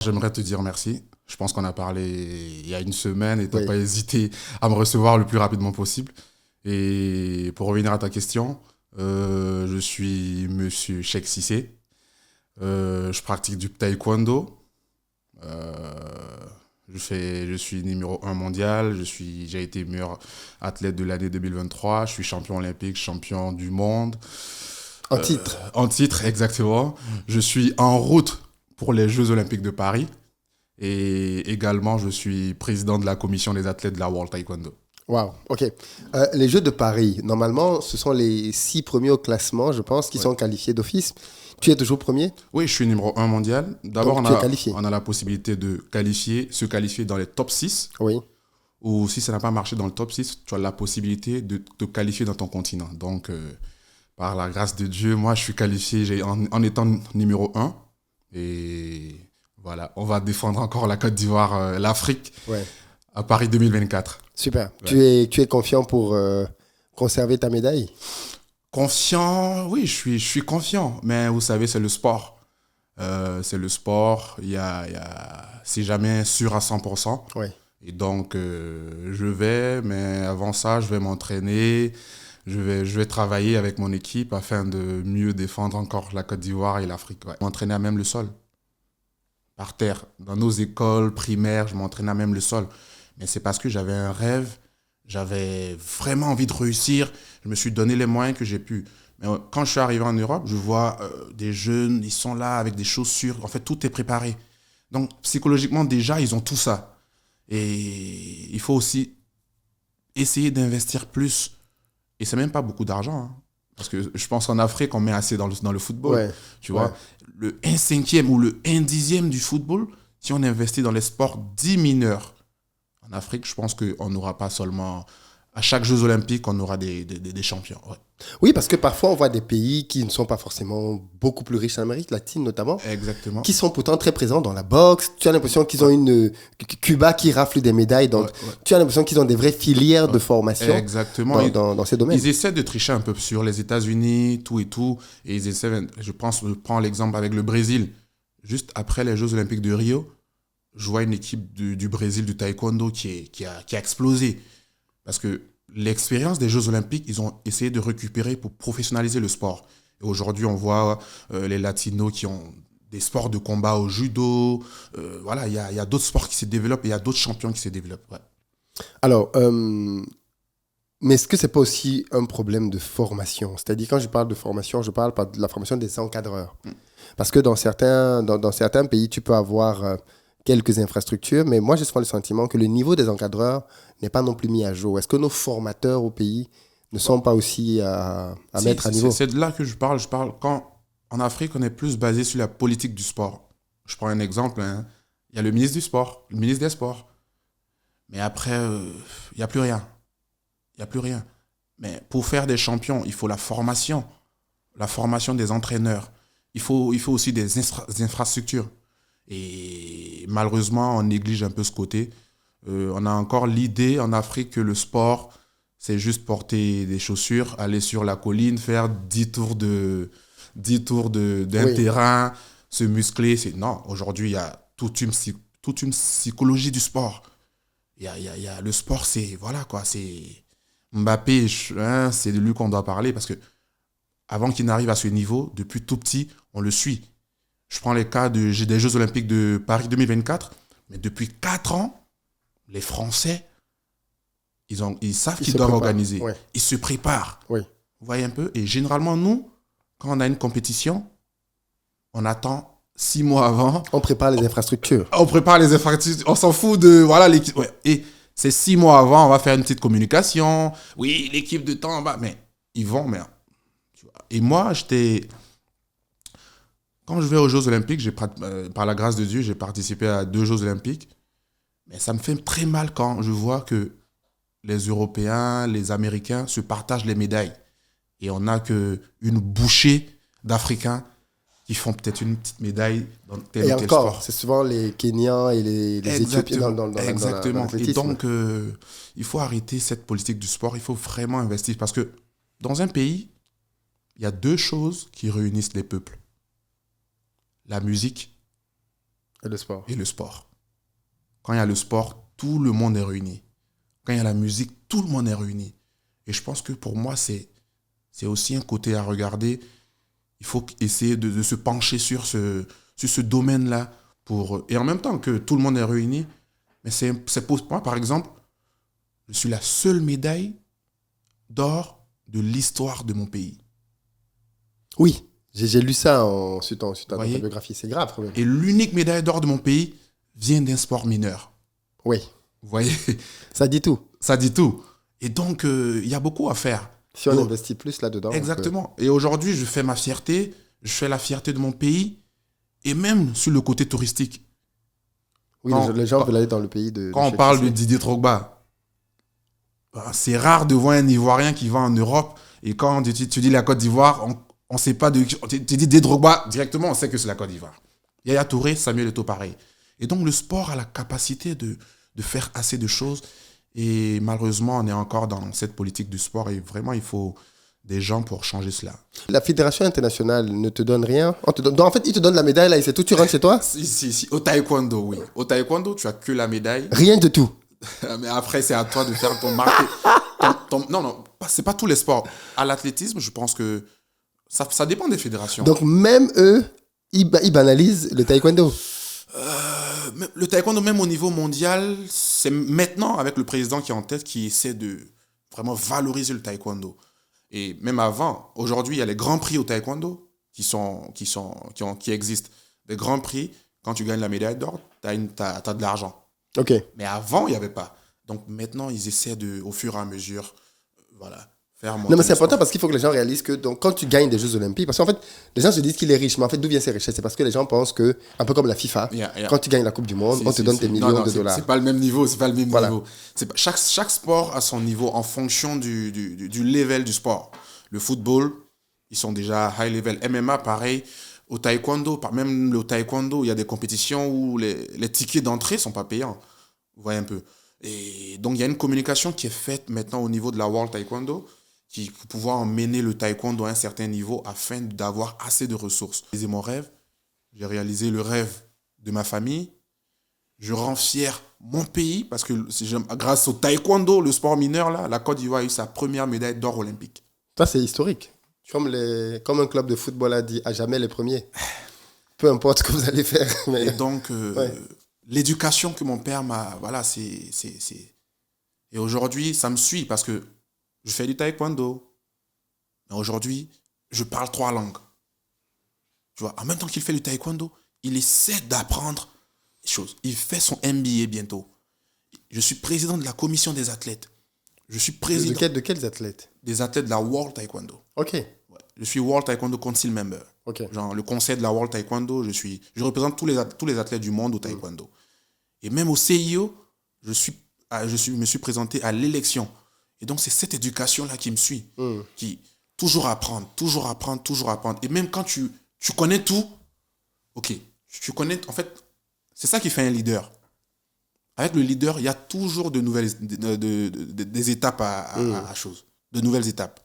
J'aimerais te dire merci. Je pense qu'on a parlé il y a une semaine et tu n'as Oui. pas hésité à me recevoir le plus rapidement possible. Et pour revenir à ta question, je suis Monsieur Cheikh Cissé. Je pratique du taekwondo. Euh, je suis numéro un mondial. J'ai été meilleur athlète de l'année 2023. Je suis champion olympique, champion du monde. En titre. En titre, exactement. Je suis en route pour les Jeux olympiques de Paris. Et également, je suis président de la commission des athlètes de la World Taekwondo. Waouh, ok. Les Jeux de Paris, normalement, ce sont les 6 premiers au classement, je pense, qui Ouais. sont qualifiés d'office. Tu es toujours premier, Oui, je suis numéro un mondial. D'abord, donc tu es qualifié. on a la possibilité de se qualifier dans les top 6. Oui. Ou si ça n'a pas marché dans le top 6, tu as la possibilité de te qualifier dans ton continent. Donc, par la grâce de Dieu, moi, je suis qualifié en étant numéro un. Et voilà, on va défendre encore la Côte d'Ivoire, l'Afrique, Ouais. à Paris 2024. Super. Ouais. Tu es confiant pour conserver ta médaille? Confiant, oui, je suis confiant. Mais vous savez, c'est le sport. C'est le sport. C'est jamais sûr à 100%. Oui. Et donc, je vais, mais avant ça, je vais m'entraîner. Je vais travailler avec mon équipe afin de mieux défendre encore la Côte d'Ivoire et l'Afrique. Ouais. M'entraîner à même le sol, par terre. Dans nos écoles primaires, je m'entraînais à même le sol. Mais c'est parce que j'avais un rêve, j'avais vraiment envie de réussir. Je me suis donné les moyens que j'ai pu. Mais quand je suis arrivé en Europe, je vois des jeunes, ils sont là avec des chaussures. En fait, tout est préparé. Donc, psychologiquement, déjà, ils ont tout ça. Et il faut aussi essayer d'investir plus. Et c'est même pas beaucoup d'argent, hein. Parce que je pense qu'en Afrique, on met assez dans le football. Ouais. Tu Ouais. vois, le 1/5 ou le 1/10 du football, si on investit dans les sports dits mineurs, en Afrique, je pense qu'on n'aura pas seulement. À chaque Jeux Olympiques, on aura des champions. Ouais. Oui, parce que parfois on voit des pays qui ne sont pas forcément beaucoup plus riches en Amérique latine notamment, Exactement. qui sont pourtant très présents dans la boxe. Tu as l'impression qu'ils ont Cuba qui rafle des médailles, Ouais, donc ouais, tu as l'impression qu'ils ont des vraies filières de ouais. formation Exactement. dans ces domaines. Ils essaient de tricher un peu sur les États-Unis, tout et tout. Et ils essaient, je prends l'exemple avec le Brésil. Juste après les Jeux Olympiques de Rio, je vois une équipe du Brésil du taekwondo qui a explosé. Parce que l'expérience des Jeux Olympiques, ils ont essayé de récupérer pour professionnaliser le sport. Et aujourd'hui, on voit les Latinos qui ont des sports de combat au judo. Voilà, il y a d'autres sports qui se développent et il y a d'autres champions qui se développent. Ouais. Alors, mais est-ce que c'est pas aussi un problème de formation? C'est-à-dire, quand je parle de formation, je parle pas de la formation des encadreurs. Parce que dans certains pays, tu peux avoir quelques infrastructures, mais moi, j'ai souvent le sentiment que le niveau des encadreurs n'est pas non plus mis à jour. Est-ce que nos formateurs au pays ne sont pas aussi à Si, mettre à niveau? c'est de là que je parle. Je parle quand en Afrique, on est plus basé sur la politique du sport. Je prends un exemple, hein. Il y a le ministre du sport, le ministre des sports. Mais après, il n'y a plus rien. Il n'y a plus rien. Mais pour faire des champions, il faut la formation des entraîneurs. Il faut aussi des infrastructures. Et malheureusement, on néglige un peu ce côté. On a encore l'idée en Afrique que le sport, c'est juste porter des chaussures, aller sur la colline, faire 10 tours d'un Oui. terrain, se muscler. Non, aujourd'hui, il y a toute une psychologie du sport. Il y a le sport, c'est, voilà quoi, c'est Mbappé, hein, c'est de lui qu'on doit parler parce que avant qu'il n'arrive à ce niveau, depuis tout petit, on le suit. Je prends les cas des Jeux Olympiques de Paris 2024, mais depuis 4 ans, les Français, ils savent Ils qu'ils se doivent préparent. organiser. Oui. Ils se préparent. Oui. Vous voyez un peu? Et généralement, nous, quand on a une compétition, on attend 6 mois avant, On prépare les infrastructures. on prépare les infrastructures, on s'en fout de voilà l'équipe. Ouais. Et c'est 6 mois avant, on va faire une petite communication. Oui, l'équipe de temps, va. Mais ils vont, mais. Tu vois. Et moi, quand je vais aux Jeux Olympiques, par la grâce de Dieu, j'ai participé à 2 Jeux Olympiques. Mais ça me fait très mal quand je vois que les Européens, les Américains se partagent les médailles. Et on n'a qu'une bouchée d'Africains qui font peut-être une petite médaille dans tel ou Et tel encore, sport. c'est souvent les Kenyans et les Éthiopiens Exactement, dans exactement. Et l'athlétisme. donc, il faut arrêter cette politique du sport. Il faut vraiment investir parce que dans un pays, il y a 2 choses qui réunissent les peuples. La musique Et le sport. et le sport. Quand il y a le sport, tout le monde est réuni. Quand il y a la musique, tout le monde est réuni. Et je pense que pour moi, c'est aussi un côté à regarder. Il faut essayer de se pencher sur ce domaine-là. Et en même temps que tout le monde est réuni, mais c'est pour moi, par exemple, je suis la seule médaille d'or de l'histoire de mon pays. Oui, j'ai lu ça sur ta Voyez? biographie. C'est grave quand même. Et l'unique médaille d'or de mon pays vient d'un sport mineur. Oui, Vous voyez? ça dit tout. Ça dit tout. Et donc, il y a beaucoup à faire. Si on Et- investit plus là-dedans. Exactement. Et aujourd'hui, je fais ma fierté, je fais la fierté de mon pays, et même sur le côté touristique. Oui, Quand- les gens veulent aller dans le pays de Quand on chez parle qui de c'est. Didier Drogba, c'est rare de voir un Ivoirien qui va en Europe, et quand tu dis la Côte d'Ivoire, on sait pas de... Tu dis Didier Drogba, directement, on sait que c'est la Côte d'Ivoire. Yaya Touré, Samuel Eto'o, pareil. Et donc, le sport a la capacité de faire assez de choses. Et malheureusement, on est encore dans cette politique du sport. Et vraiment, il faut des gens pour changer cela. La Fédération internationale ne te donne rien. Donc, en fait, ils te donnent la médaille là et c'est tout, tu rentres chez toi. Si. Au taekwondo, oui. Au taekwondo, tu as que la médaille. Rien de tout. Mais après, c'est à toi de faire ton marque. Non, c'est pas tous les sports. À l'athlétisme, je pense que ça dépend des fédérations. Donc, même eux, ils banalisent le taekwondo. Le taekwondo, même au niveau mondial, c'est maintenant, avec le président qui est en tête, qui essaie de vraiment valoriser le taekwondo. Et même avant, aujourd'hui, il y a les grands prix au taekwondo qui existent. Les grands prix, quand tu gagnes la médaille d'or, t'as de l'argent. Ok. Mais avant, il n'y avait pas. Donc maintenant, ils essaient au fur et à mesure, faire monter Non, mais c'est le sport. important parce qu'il faut que les gens réalisent que donc, quand tu gagnes des Jeux Olympiques, parce qu'en fait, les gens se disent qu'il est riche, mais en fait, d'où vient ces richesses? C'est parce que les gens pensent que, un peu comme la FIFA, Yeah. quand tu gagnes la Coupe du Monde, on te donne tes Non, millions de c'est- dollars. C'est pas le même niveau, c'est pas le même Voilà. niveau. Chaque sport a son niveau en fonction du level du sport. Le football, ils sont déjà high level. MMA, pareil. Au taekwondo, même le taekwondo, il y a des compétitions où les tickets d'entrée sont pas payants. Vous voyez un peu. Et donc, il y a une communication qui est faite maintenant au niveau de la World Taekwondo pour pouvoir emmener le taekwondo à un certain niveau afin d'avoir assez de ressources. J'ai mon rêve, j'ai réalisé le rêve de ma famille. Je rends fier mon pays parce que grâce au taekwondo, le sport mineur, là, la Côte d'Ivoire a eu sa première médaille d'or olympique. Ça, c'est historique. Comme un club de football a dit, à jamais les premiers. Peu importe ce que vous allez faire. Mais... Et donc, Ouais. l'éducation que mon père m'a... Voilà, Et aujourd'hui, ça me suit parce que je fais du taekwondo. Mais aujourd'hui, je parle 3 langues. Tu vois, en même temps qu'il fait du taekwondo, il essaie d'apprendre des choses. Il fait son MBA bientôt. Je suis président de la commission des athlètes. Je suis président De quels athlètes? des athlètes de la World Taekwondo. Ok. Ouais. Je suis World Taekwondo Council member. Ok. Genre, le conseil de la World Taekwondo, je représente tous les athlètes du monde au taekwondo. Et même au CIO, je me suis présenté à l'élection. Et donc, c'est cette éducation-là qui me suit. Qui, toujours apprendre. Et même quand tu connais tout, ok, tu connais, en fait, c'est ça qui fait un leader. Avec le leader, il y a toujours des étapes à choses. De nouvelles étapes.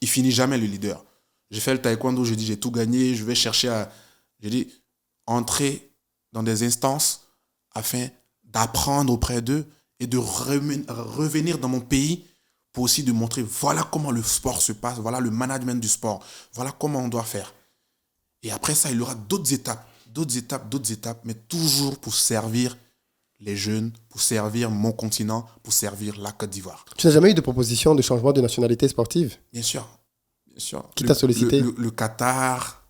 Il finit jamais le leader. J'ai fait le taekwondo, j'ai dit j'ai tout gagné, je vais chercher j'ai dit, entrer dans des instances afin d'apprendre auprès d'eux et de revenir dans mon pays pour aussi de montrer voilà comment le sport se passe, voilà le management du sport, voilà comment on doit faire. Et après ça, il y aura d'autres étapes, mais toujours pour servir les jeunes, pour servir mon continent, pour servir la Côte d'Ivoire. Tu n'as jamais eu de proposition de changement de nationalité sportive? Bien sûr. Qui t'a sollicité? Le Qatar,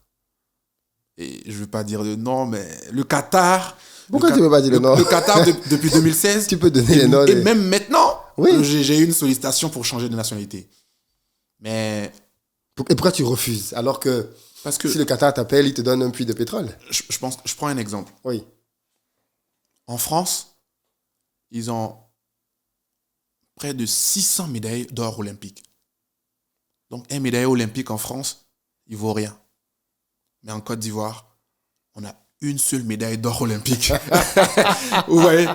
et je ne veux pas dire le nom, mais le Qatar... Pourquoi tu ne veux pas dire le nom? Le Qatar, depuis 2016. Tu peux donner les noms. Et même maintenant, Oui. j'ai eu une sollicitation pour changer de nationalité. Mais... Et pourquoi tu refuses? Alors que Parce que si le Qatar t'appelle, il te donne un puits de pétrole. je prends un exemple. Oui. En France, ils ont près de 600 médailles d'or olympiques. Donc, un médaille olympique en France, il vaut rien. Mais en Côte d'Ivoire, on a une seule médaille d'or olympique. Vous voyez?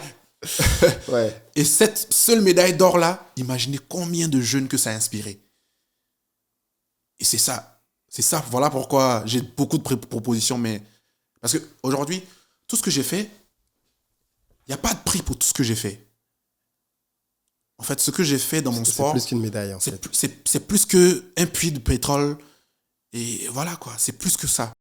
Ouais. Et cette seule médaille d'or-là, imaginez combien de jeunes que ça a inspiré. Et c'est ça. Voilà pourquoi j'ai beaucoup de propositions. Mais... Parce qu'aujourd'hui, tout ce que j'ai fait, il n'y a pas de prix pour tout ce que j'ai fait. En fait, ce que j'ai fait dans mon sport, C'est plus qu'une médaille, en fait. c'est plus qu'un puits de pétrole. Et voilà, quoi. C'est plus que ça.